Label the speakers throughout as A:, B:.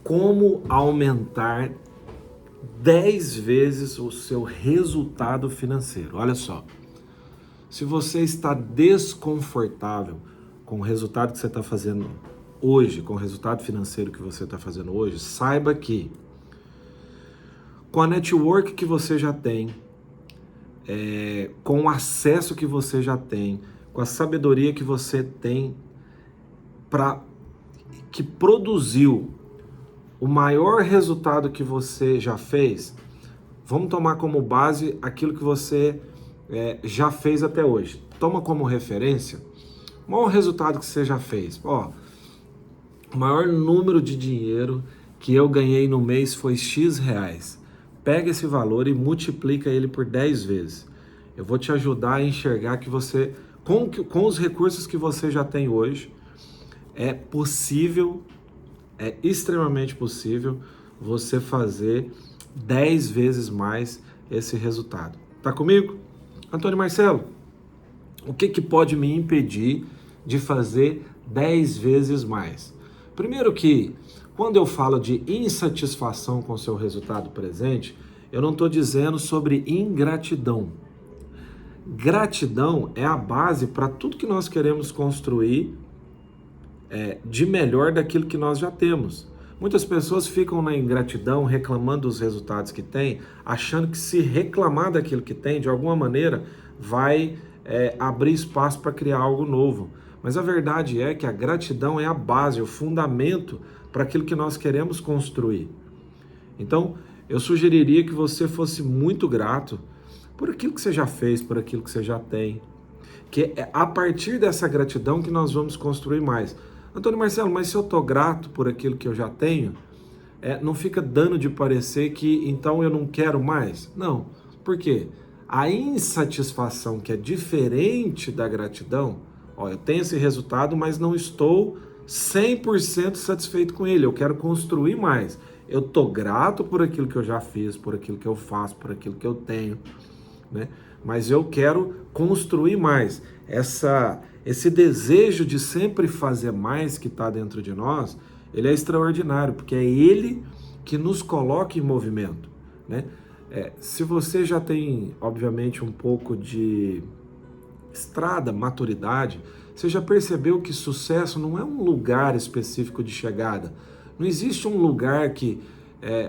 A: como aumentar 10 vezes o seu resultado financeiro. Olha só, se você está desconfortável com o resultado que você está fazendo hoje, com o resultado financeiro que você está fazendo hoje, saiba que com a network que você já tem, com o acesso que você já tem, com a sabedoria que você tem, que produziu o maior resultado que você já fez, vamos tomar como base aquilo que você já fez até hoje. Toma como referência o maior resultado que você já fez. O maior número de dinheiro que eu ganhei no mês foi X reais. Pega esse valor e multiplica ele por 10 vezes. Eu vou te ajudar a enxergar que você, com os recursos que você já tem hoje, é possível, é extremamente possível você fazer 10 vezes mais esse resultado. Tá comigo? Antônio Marcelo, o que pode me impedir de fazer 10 vezes mais? Primeiro que, quando eu falo de insatisfação com o seu resultado presente, eu não estou dizendo sobre ingratidão. Gratidão é a base para tudo que nós queremos construir de melhor daquilo que nós já temos. Muitas pessoas ficam na ingratidão, reclamando dos resultados que têm, achando que se reclamar daquilo que tem, de alguma maneira, vai abrir espaço para criar algo novo. Mas a verdade é que a gratidão é a base, o fundamento para aquilo que nós queremos construir. Então, eu sugeriria que você fosse muito grato por aquilo que você já fez, por aquilo que você já tem. Que é a partir dessa gratidão que nós vamos construir mais. Antônio Marcelo, mas se eu estou grato por aquilo que eu já tenho, não fica dando de parecer que então eu não quero mais? Não. Por quê? A insatisfação, que é diferente da gratidão, eu tenho esse resultado, mas não estou 100% satisfeito com ele, eu quero construir mais. Eu estou grato por aquilo que eu já fiz, por aquilo que eu faço, por aquilo que eu tenho, né? Mas eu quero construir mais. Esse desejo de sempre fazer mais que está dentro de nós, ele é extraordinário, porque é ele que nos coloca em movimento, né? Se você já tem, obviamente, um pouco de estrada, maturidade, você já percebeu que sucesso não é um lugar específico de chegada. Não existe um lugar que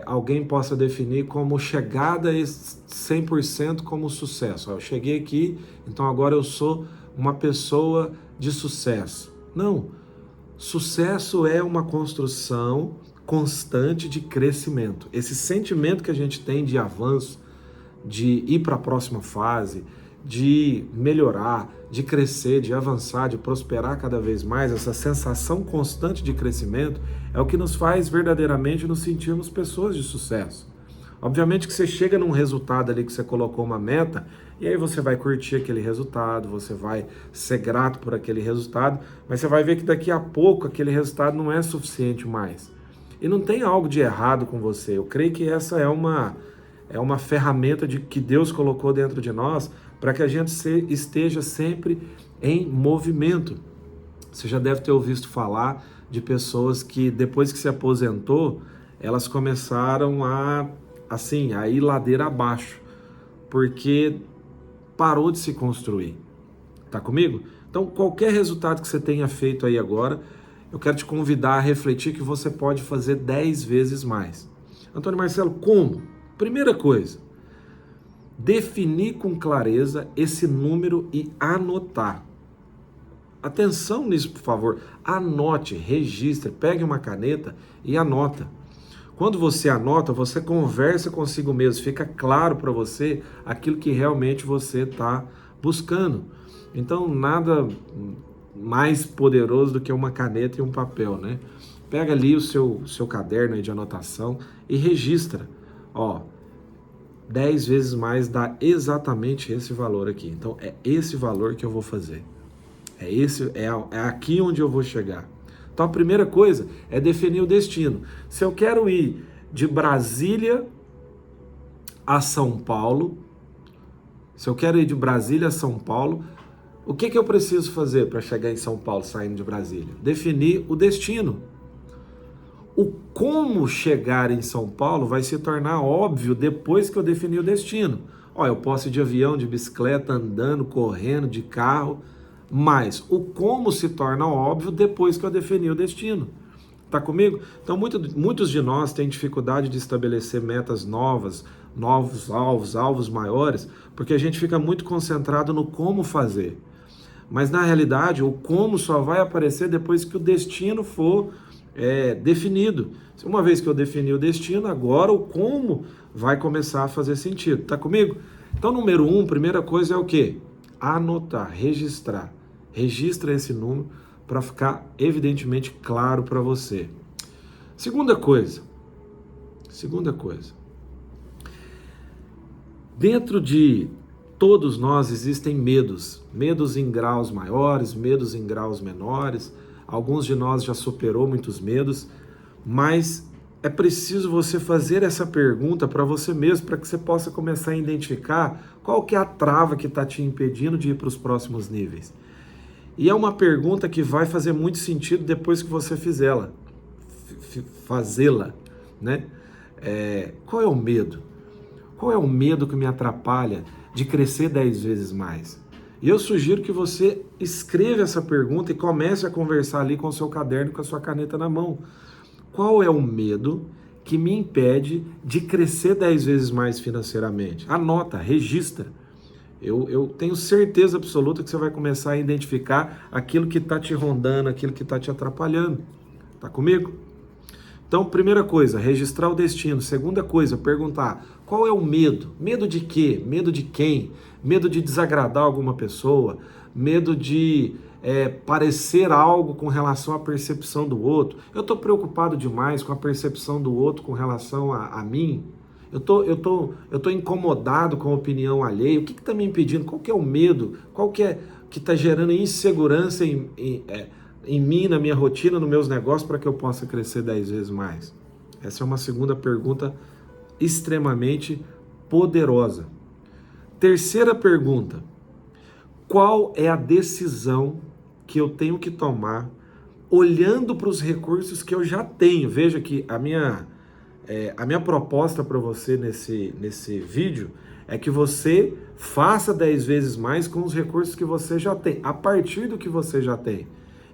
A: alguém possa definir como chegada 100% como sucesso. Eu cheguei aqui, então agora eu sou uma pessoa de sucesso. Não. Sucesso é uma construção constante de crescimento. Esse sentimento que a gente tem de avanço, de ir para a próxima fase, de melhorar, de crescer, de avançar, de prosperar cada vez mais, essa sensação constante de crescimento é o que nos faz verdadeiramente nos sentirmos pessoas de sucesso. Obviamente que você chega num resultado ali que você colocou uma meta, e aí você vai curtir aquele resultado, você vai ser grato por aquele resultado, mas você vai ver que daqui a pouco aquele resultado não é suficiente mais. E não tem algo de errado com você. Eu creio que essa é uma ferramenta que Deus colocou dentro de nós para que a gente esteja sempre em movimento. Você já deve ter ouvido falar de pessoas que depois que se aposentou, elas começaram a ir ladeira abaixo, porque parou de se construir. Tá comigo? Então, qualquer resultado que você tenha feito aí agora, eu quero te convidar a refletir que você pode fazer 10 vezes mais. Antônio Marcelo, como? Primeira coisa, definir com clareza esse número e anotar. Atenção nisso, por favor. Anote, registre, pegue uma caneta e anota. Quando você anota, você conversa consigo mesmo, fica claro para você aquilo que realmente você está buscando. Então, nada mais poderoso do que uma caneta e um papel, né? Pega ali o seu caderno aí de anotação e registra. 10 vezes mais dá exatamente esse valor aqui. Então, é esse valor que eu vou fazer. É aqui onde eu vou chegar. Então, a primeira coisa é definir o destino. Se eu quero ir de Brasília a São Paulo, o que eu preciso fazer para chegar em São Paulo saindo de Brasília? Definir o destino. O como chegar em São Paulo vai se tornar óbvio depois que eu definir o destino. Ó, eu posso ir de avião, de bicicleta, andando, correndo, de carro, mas o como se torna óbvio depois que eu definir o destino. Tá comigo? Então, muitos de nós têm dificuldade de estabelecer metas novas, novos alvos maiores, porque a gente fica muito concentrado no como fazer. Mas, na realidade, o como só vai aparecer depois que o destino for definido. Uma vez que eu defini o destino, agora o como vai começar a fazer sentido. Tá comigo? Então, número 1, primeira coisa é o quê? Anotar, registrar. Registra esse número para ficar evidentemente claro para você. Segunda coisa. Dentro de todos nós existem medos. Medos em graus maiores, medos em graus menores. Alguns de nós já superou muitos medos, mas é preciso você fazer essa pergunta para você mesmo, para que você possa começar a identificar qual que é a trava que está te impedindo de ir para os próximos níveis. E é uma pergunta que vai fazer muito sentido depois que você fazê-la, né? Qual é o medo? Qual é o medo que me atrapalha de crescer 10 vezes mais? E eu sugiro que você escreva essa pergunta e comece a conversar ali com o seu caderno, com a sua caneta na mão. Qual é o medo que me impede de crescer 10 vezes mais financeiramente? Anota, registra. Eu tenho certeza absoluta que você vai começar a identificar aquilo que está te rondando, aquilo que está te atrapalhando. Tá comigo? Então, primeira coisa, registrar o destino. Segunda coisa, perguntar, qual é o medo? Medo de quê? Medo de quem? Medo de desagradar alguma pessoa? Medo de parecer algo com relação à percepção do outro? Eu estou preocupado demais com a percepção do outro com relação a mim? Eu tô incomodado com a opinião alheia. O que está me impedindo? Qual que é o medo? Qual que está gerando insegurança em mim, na minha rotina, nos meus negócios, para que eu possa crescer 10 vezes mais? Essa é uma segunda pergunta extremamente poderosa. Terceira pergunta: qual é a decisão que eu tenho que tomar olhando para os recursos que eu já tenho? Veja que a minha proposta para você nesse vídeo é que você faça 10 vezes mais com os recursos que você já tem, a partir do que você já tem.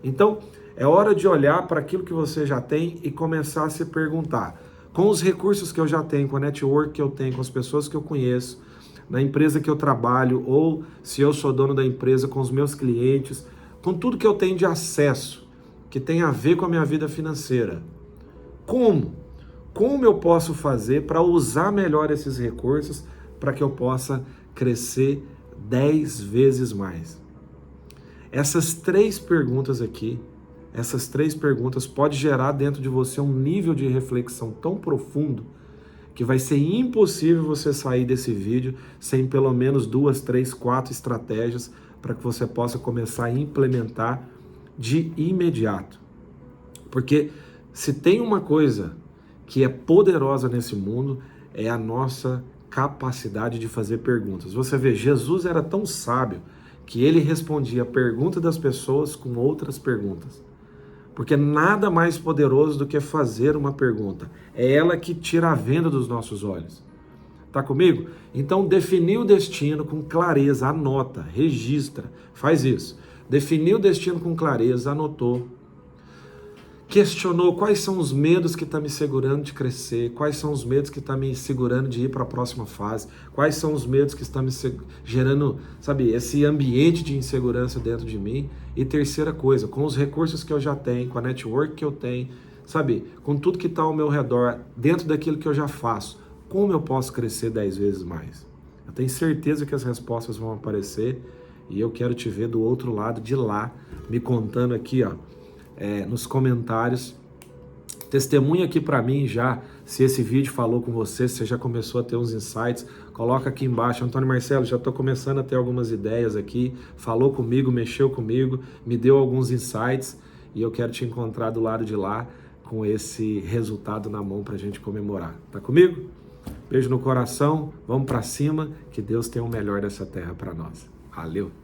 A: Então, é hora de olhar para aquilo que você já tem e começar a se perguntar, com os recursos que eu já tenho, com a network que eu tenho, com as pessoas que eu conheço, na empresa que eu trabalho, ou se eu sou dono da empresa, com os meus clientes, com tudo que eu tenho de acesso, que tem a ver com a minha vida financeira. Como eu posso fazer para usar melhor esses recursos para que eu possa crescer 10 vezes mais? Essas 3 perguntas aqui, podem gerar dentro de você um nível de reflexão tão profundo que vai ser impossível você sair desse vídeo sem pelo menos 2, 3, 4 estratégias para que você possa começar a implementar de imediato. Porque se tem uma coisa que é poderosa nesse mundo, é a nossa capacidade de fazer perguntas. Você vê, Jesus era tão sábio que ele respondia a pergunta das pessoas com outras perguntas. Porque nada mais poderoso do que fazer uma pergunta. É ela que tira a venda dos nossos olhos. Tá comigo? Então, definir o destino com clareza, anota, registra, faz isso. Definiu o destino com clareza, anotou. Questionou quais são os medos que estão me segurando de crescer, quais são os medos que estão me segurando de ir para a próxima fase, quais são os medos que estão me gerando, sabe, esse ambiente de insegurança dentro de mim. E terceira coisa, com os recursos que eu já tenho, com a network que eu tenho, sabe, com tudo que está ao meu redor, dentro daquilo que eu já faço, como eu posso crescer 10 vezes mais? Eu tenho certeza que as respostas vão aparecer e eu quero te ver do outro lado de lá, me contando aqui, ó, nos comentários. Testemunha aqui para mim já, se esse vídeo falou com você, se você já começou a ter uns insights, coloca aqui embaixo. Antônio Marcelo, já estou começando a ter algumas ideias aqui, falou comigo, mexeu comigo, me deu alguns insights e eu quero te encontrar do lado de lá com esse resultado na mão para a gente comemorar. Tá comigo? Beijo no coração, vamos para cima, que Deus tem o melhor dessa terra para nós. Valeu!